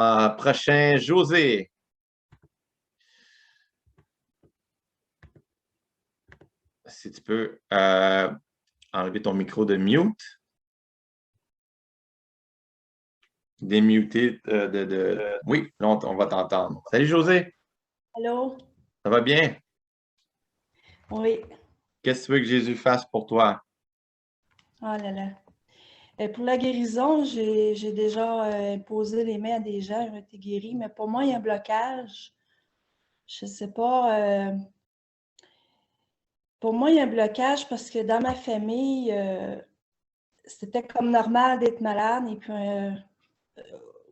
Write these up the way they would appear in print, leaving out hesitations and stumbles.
Prochain, José. Si tu peux enlever ton micro de mute. Démuter Oui, là, on va t'entendre. Salut, José. Allô? Ça va bien? Oui. Qu'est-ce que tu veux que Jésus fasse pour toi? Oh là là. Pour la guérison, j'ai déjà imposé les mains à des gens, ils ont été guéris, mais pour moi, il y a un blocage. Je sais pas. Pour moi, il y a un blocage parce que dans ma famille, c'était comme normal d'être malade. Et puis,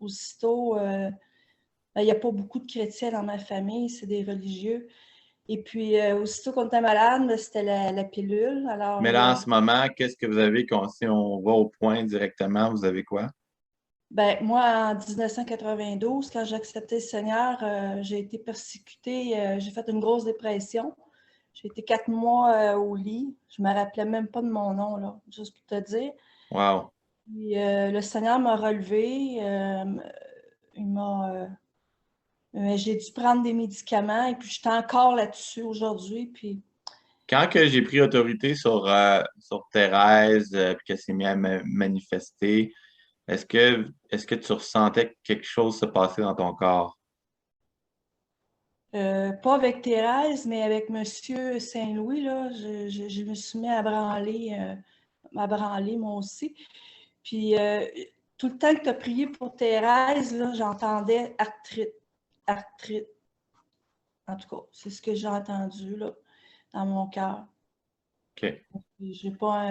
aussitôt, il n'y a pas beaucoup de chrétiens dans ma famille, c'est des religieux. Et puis, aussitôt qu'on était malade, ben, c'était la pilule. Alors, Mais là, en ce moment, qu'est-ce que vous avez, si on va au point directement, vous avez quoi? ben, moi, en 1992, quand j'ai accepté le Seigneur, j'ai été persécutée, j'ai fait une grosse dépression. J'ai été 4 mois au lit. Je ne me rappelais même pas de mon nom, là, juste pour te dire. Wow. Puis, le Seigneur m'a relevée. J'ai dû prendre des médicaments et puis j'étais encore là-dessus aujourd'hui. Puis, Quand que j'ai pris autorité sur Thérèse, puis qu'elle s'est mise à manifester, est-ce que tu ressentais que quelque chose se passait dans ton corps? pas avec Thérèse, mais avec Monsieur Saint-Louis, là, je me suis mis à branler moi aussi. Puis, tout le temps que tu as prié pour Thérèse, là, j'entendais arthrite, arthrite. En tout cas, c'est ce que j'ai entendu là, dans mon cœur. OK. Je n'ai pas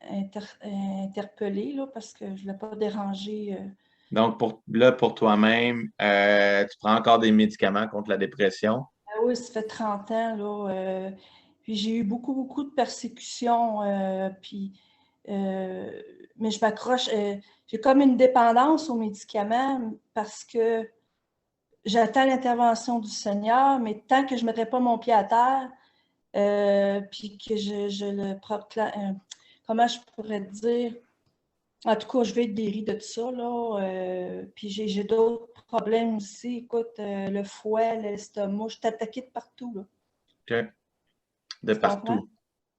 interpellé là, parce que je ne l'ai pas dérangé. Donc, pour toi-même, tu prends encore des médicaments contre la dépression? Ah oui, ça fait 30 ans. Là, puis j'ai eu beaucoup, beaucoup de persécutions. Mais je m'accroche. J'ai comme une dépendance aux médicaments parce que j'attends l'intervention du Seigneur, mais tant que je ne mettrai pas mon pied à terre, puis que je le proclame, comment je pourrais te dire? En tout cas, je vais être guérie de tout ça, là. Puis j'ai d'autres problèmes aussi. Écoute, le foie, l'estomac, je suis attaquée de partout, là. OK. De Tu comprends? partout.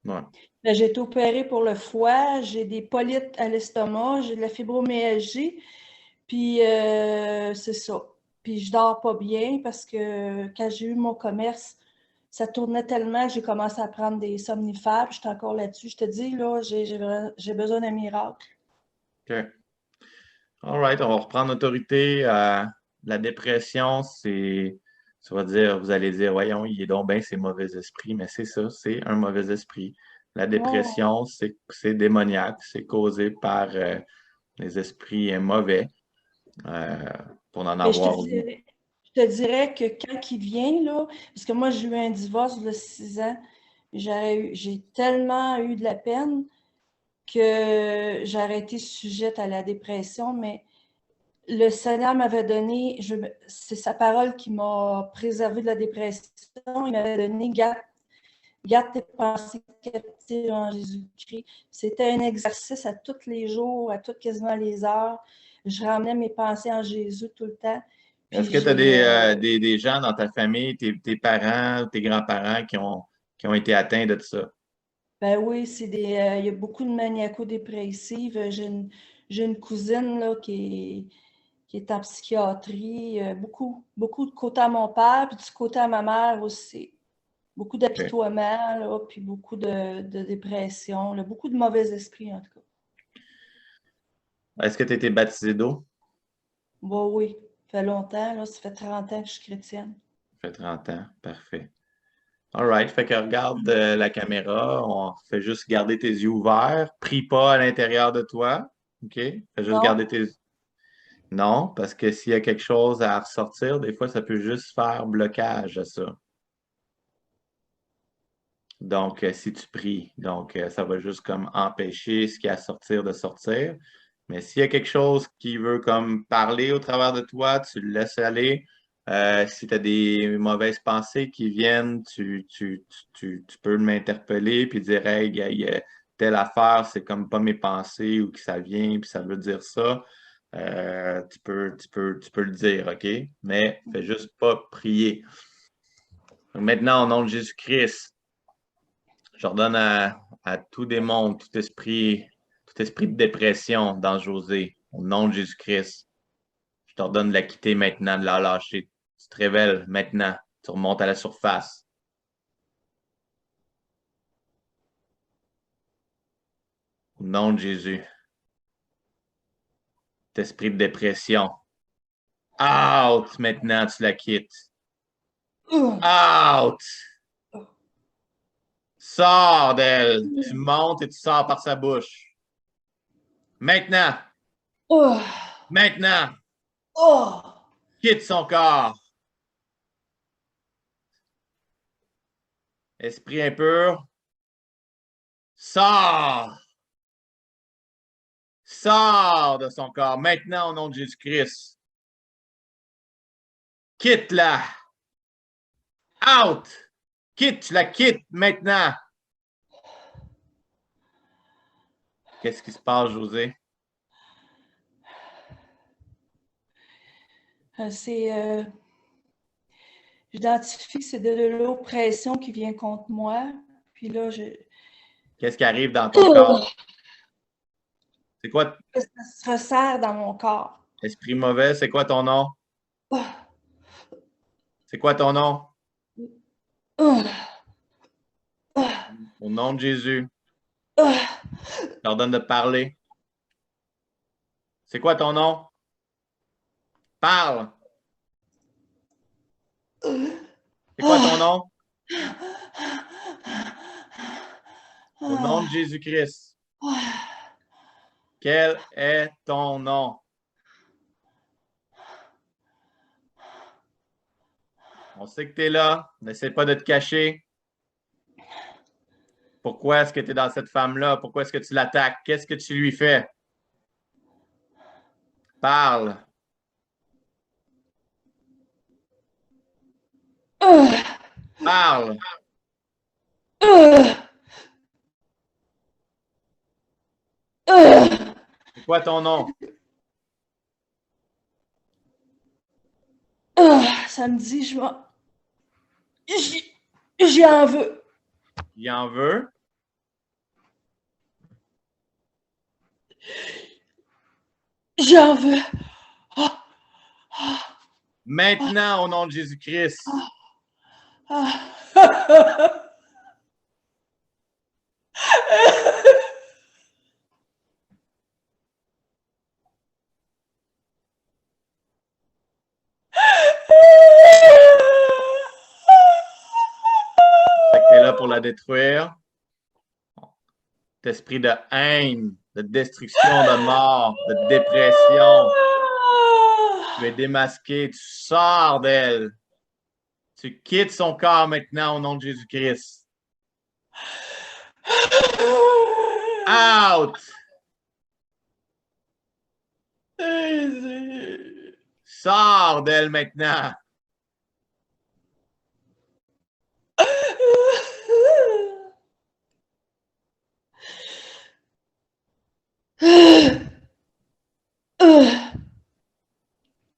Ouais. Ben, j'ai été opérée pour le foie, j'ai des polypes à l'estomac, j'ai de la fibromyalgie, puis c'est ça. Puis je dors pas bien parce que quand j'ai eu mon commerce, ça tournait tellement que j'ai commencé à prendre des somnifères, puis j'étais encore là-dessus. Je te dis, là, j'ai besoin d'un miracle. OK. All right, on va reprendre autorité. La dépression, vous allez dire, voyons, il est donc bien ces mauvais esprits, mais c'est ça, c'est un mauvais esprit. La Oh, dépression, c'est démoniaque, c'est causé par les esprits mauvais, euh, pour en mais avoir vu. je te dirais que quand il vient, là, parce que moi, j'ai eu un divorce de 6 ans, j'ai tellement eu de la peine que j'ai été sujette à la dépression, mais le Seigneur m'avait donné, c'est sa parole qui m'a préservée de la dépression. Il m'avait donné garde tes pensées captives en Jésus-Christ. C'était un exercice à tous les jours, à toutes quasiment les heures. Je ramenais mes pensées en Jésus tout le temps. Est-ce Puis que tu as des gens dans ta famille, tes parents, tes grands-parents qui ont été atteints de ça? ben oui, il y a beaucoup de maniaco-dépressives. J'ai une cousine là, qui est en psychiatrie. Beaucoup, beaucoup de côté à mon père, puis du côté à ma mère aussi. Beaucoup OK. d'apitoiement, là, puis beaucoup de dépression, là, beaucoup de mauvais esprits, en tout cas. Est-ce que tu as été baptisé d'eau? Bon, oui, ça fait longtemps, là, ça fait 30 ans que je suis chrétienne. Ça fait 30 ans. Parfait. All right. Fait que regarde la caméra. On fait juste garder tes yeux ouverts. Prie pas à l'intérieur de toi. OK? Fais juste garder Non? tes... Non, parce que s'il y a quelque chose à ressortir, des fois, ça peut juste faire blocage à ça. Donc, si tu pries, donc ça va juste comme empêcher ce qui est à sortir de sortir. Mais s'il y a quelque chose qui veut comme parler au travers de toi, tu le laisses aller. Si tu as des mauvaises pensées qui viennent, tu peux m'interpeller puis dire, hey, il y a telle affaire, c'est comme pas mes pensées ou que ça vient, puis ça veut dire ça. tu peux le dire, OK? Mais fais juste pas prier. Donc maintenant, au nom de Jésus-Christ, j'ordonne à tout démon, tout esprit de dépression dans José, au nom de Jésus-Christ, je t'ordonne de la quitter maintenant, de la lâcher. Tu te révèles maintenant, tu remontes à la surface. Au nom de Jésus, cet esprit de dépression, out maintenant, tu la quittes. Out! Sors d'elle. Tu montes et tu sors par sa bouche. Maintenant, maintenant, quitte son corps. Esprit impur, sors. Sors de son corps. Maintenant, au nom de Jésus-Christ. Quitte-la. Out. Quitte, tu la quittes maintenant. Qu'est-ce qui se passe, José? J'identifie que c'est de l'oppression qui vient contre moi. Puis là, Qu'est-ce qui arrive dans ton corps? C'est quoi? Ça se resserre dans mon corps. Esprit mauvais, c'est quoi ton nom? C'est quoi ton nom? Au nom de Jésus, je t'ordonne de parler. C'est quoi ton nom? Parle. C'est quoi ton nom? Au nom de Jésus-Christ. Quel est ton nom? On sait que tu es là. N'essaie pas de te cacher. Pourquoi est-ce que tu es dans cette femme-là? Pourquoi est-ce que tu l'attaques? Qu'est-ce que tu lui fais? Parle. Parle. C'est quoi ton nom? Samedi, j'y en veux. Il en veut? J'en veux. Maintenant, au nom de Jésus-Christ. Tu es là pour la détruire. Cet esprit de haine, de destruction, de mort, de dépression. Tu es démasqué, tu sors d'elle. Tu quittes son corps maintenant au nom de Jésus-Christ. Out! Sors d'elle maintenant.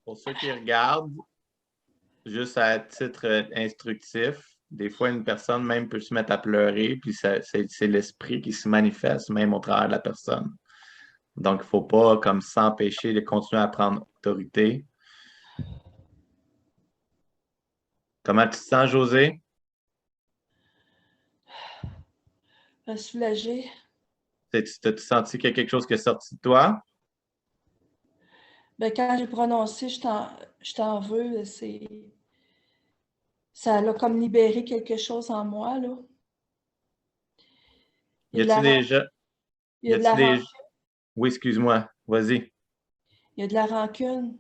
Pour ceux qui regardent, juste à titre instructif, des fois, une personne même peut se mettre à pleurer, puis c'est l'esprit qui se manifeste même au travers de la personne. Donc, il ne faut pas comme s'empêcher de continuer à prendre autorité. Comment tu te sens, José? Soulagée. T'as-tu senti qu'il y a quelque chose qui est sorti de toi? Ben, quand j'ai prononcé je t'en veux, ça a comme libéré quelque chose en moi, là. Y a-tu déjà... Il y a de la rancune. Oui, excuse-moi. Vas-y. Il y a de la rancune.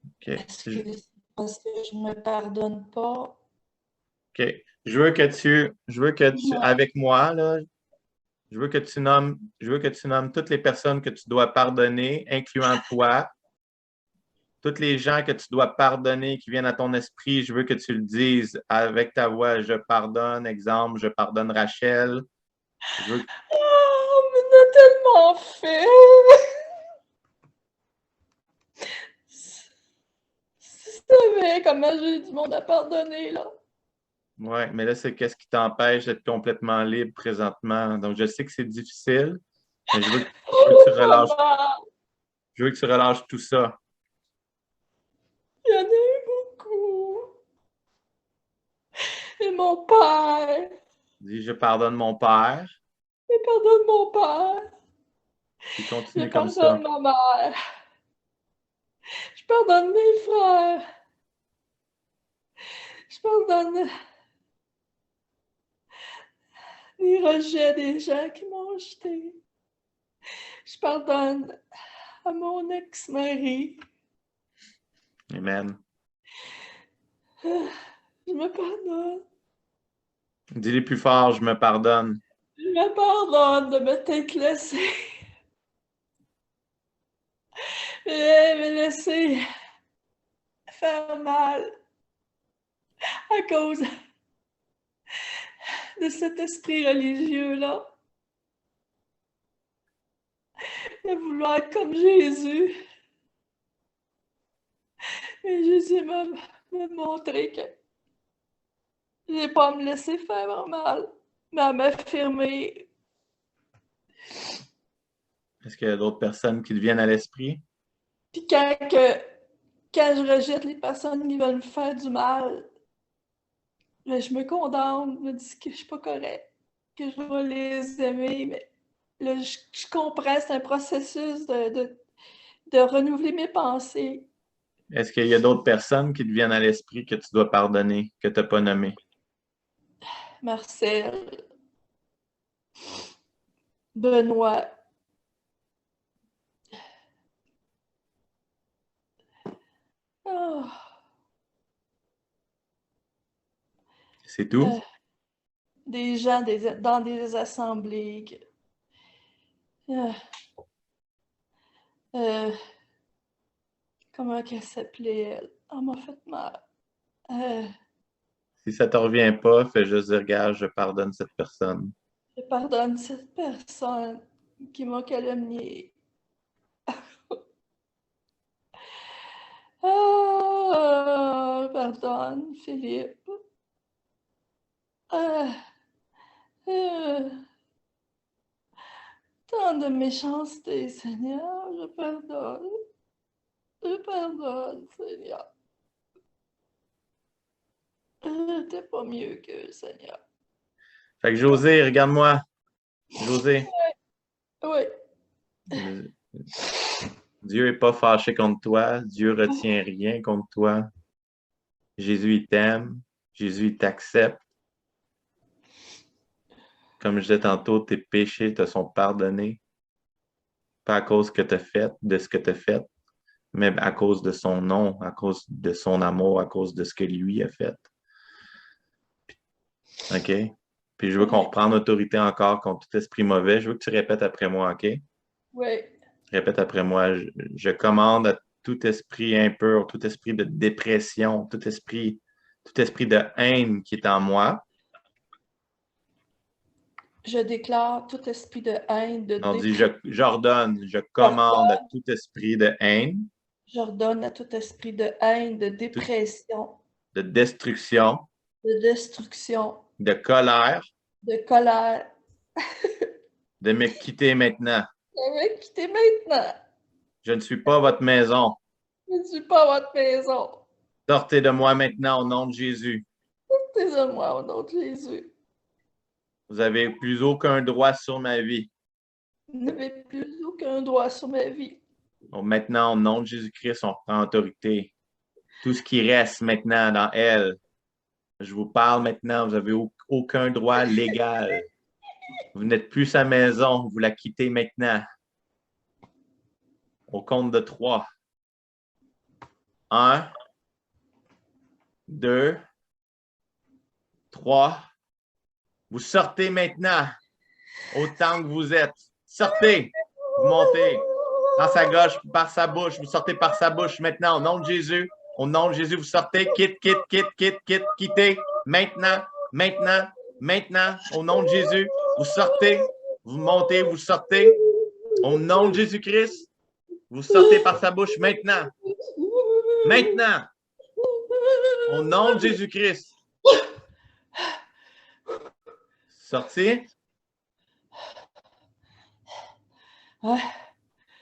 OK. Parce que je ne me pardonne pas. OK. Je veux que tu, avec moi, là, je veux que tu nommes toutes les personnes que tu dois pardonner, incluant toi. Toutes les gens que tu dois pardonner qui viennent à ton esprit, je veux que tu le dises avec ta voix. Je pardonne, exemple, je pardonne Rachel. Je veux... Oh, on a tellement fait! savais comment j'ai du monde à pardonner, là. Oui, mais là, c'est qu'est-ce qui t'empêche d'être complètement libre présentement. Donc, je sais que c'est difficile, mais Maman, je veux que tu relâches tout ça. il y en a eu beaucoup. Et mon père, Dis, je pardonne mon père, je pardonne mon père, puis je continue comme ça. pardonne ma mère, je pardonne mes frères, je pardonne les rejets des gens qui m'ont jeté. Je pardonne à mon ex-mari. Amen. Je me pardonne. Dis-les plus fort, je me pardonne. Je me pardonne de me t'être laissé. Me laisser faire mal à cause de cet esprit religieux-là. De vouloir être comme Jésus. Et Jésus m'a montré que je n'ai pas à me laisser faire mal, mais à m'affirmer. Est-ce qu'il y a d'autres personnes qui te viennent à l'esprit? Puis quand je rejette les personnes qui veulent me faire du mal, je me condamne, je me dis que je suis pas correct, que je dois les aimer, mais là, je comprends, c'est un processus de renouveler mes pensées. Est-ce qu'il y a d'autres personnes qui te viennent à l'esprit que tu dois pardonner, que tu n'as pas nommé? Marcel, Benoît, oh, C'est tout? des gens dans des assemblées. Euh, euh, comment qu'elle s'appelait, elle? Elle m'a fait mal. Si ça ne te revient pas, fais juste dire, regarde, je pardonne cette personne. Je pardonne cette personne qui m'a calomnié. Pardonne, Philippe. Ah, euh, tant de méchanceté, Seigneur, je pardonne. Je pardonne, Seigneur. T'es pas mieux que Seigneur. Fait que José, regarde-moi. José, Oui. Dieu n'est pas fâché contre toi. Dieu retient rien contre toi. Jésus, il t'aime. Jésus, il t'accepte. Comme je disais tantôt, tes péchés te sont pardonnés. Pas à cause que tu as fait, de ce que tu as fait, mais à cause de son nom, à cause de son amour, à cause de ce que lui a fait. OK? Puis je veux qu'on reprenne autorité encore contre tout esprit mauvais. Je veux que tu répètes après moi, OK? Oui. Répète après moi. Je commande à tout esprit impur, tout esprit de dépression, tout esprit de haine qui est en moi. Je déclare tout esprit de haine, de On dit, dépression. j'ordonne, je commande à tout esprit de haine, J'ordonne à tout esprit de haine, de dépression, de destruction, de destruction, de colère, de colère. de me quitter maintenant. Je vais quitter maintenant. Je ne suis pas votre maison. Je ne suis pas votre maison. Sortez de moi maintenant au nom de Jésus. Sortez-moi au nom de Jésus. Vous n'avez plus aucun droit sur ma vie. Vous n'avez plus aucun droit sur ma vie. Donc maintenant, au nom de Jésus-Christ, on reprend autorité. Tout ce qui reste maintenant dans elle, je vous parle maintenant, vous n'avez aucun droit légal. Vous n'êtes plus sa maison, vous la quittez maintenant. Au compte de 3. 1, 2, 3. Vous sortez maintenant, autant que vous êtes. Sortez, vous montez par sa gauche, par sa bouche. Vous sortez par sa bouche maintenant, au nom de Jésus. Au nom de Jésus, vous sortez. Quittez. Maintenant, maintenant, maintenant, au nom de Jésus. Vous sortez, vous montez, vous sortez. Au nom de Jésus-Christ, vous sortez par sa bouche maintenant. Maintenant. Au nom de Jésus-Christ. Sorti? Ouais.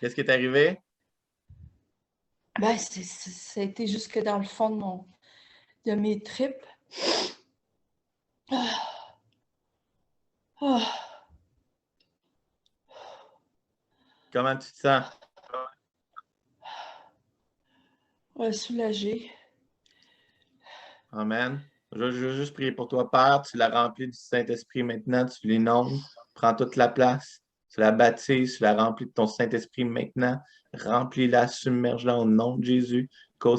Qu'est-ce qui est arrivé? Ben, ça a été jusque dans le fond de mes tripes. Ah. Ah. Comment tu te sens? Ouais, soulagée. Amen. Je veux juste prier pour toi, Père. Tu l'as rempli du Saint-Esprit maintenant. Tu l'inondes. Prends toute la place. Tu la baptises. Tu la remplis de ton Saint-Esprit maintenant. Remplis-la, submerge-la au nom de Jésus. Tu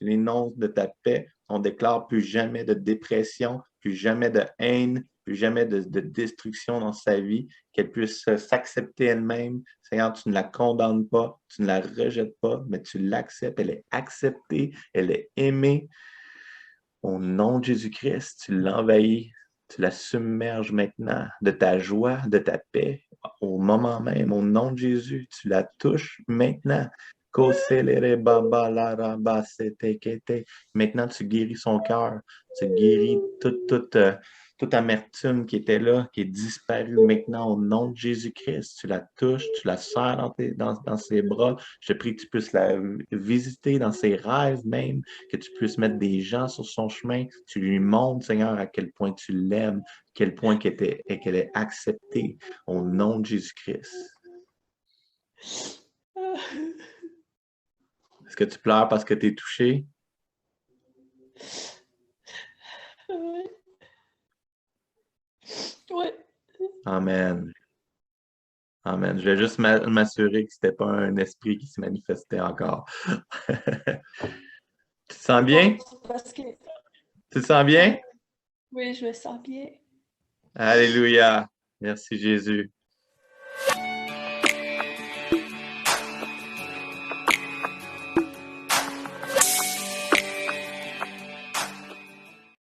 l'inondes de ta paix. On déclare plus jamais de dépression, plus jamais de haine, plus jamais de destruction dans sa vie, qu'elle puisse s'accepter elle-même. Seigneur, tu ne la condamnes pas, tu ne la rejettes pas, mais tu l'acceptes. Elle est acceptée, elle est aimée. Au nom de Jésus-Christ, tu l'envahis, tu la submerges maintenant de ta joie, de ta paix, au moment même. Au nom de Jésus, tu la touches maintenant. Maintenant, tu guéris son cœur. Tu guéris toute amertume qui était là, qui est disparue maintenant au nom de Jésus-Christ. Tu la touches, tu la serres dans ses bras. Je prie que tu puisses la visiter dans ses rêves même, que tu puisses mettre des gens sur son chemin. Tu lui montres, Seigneur, à quel point tu l'aimes, quel point qu'elle est acceptée au nom de Jésus-Christ. Est-ce que tu pleures parce que tu es touché? Oui. Oui. Amen. Amen. Je vais juste m'assurer que ce n'était pas un esprit qui se manifestait encore. Tu te sens bien? Parce que... Tu te sens bien? Oui, je me sens bien. Alléluia. Merci Jésus.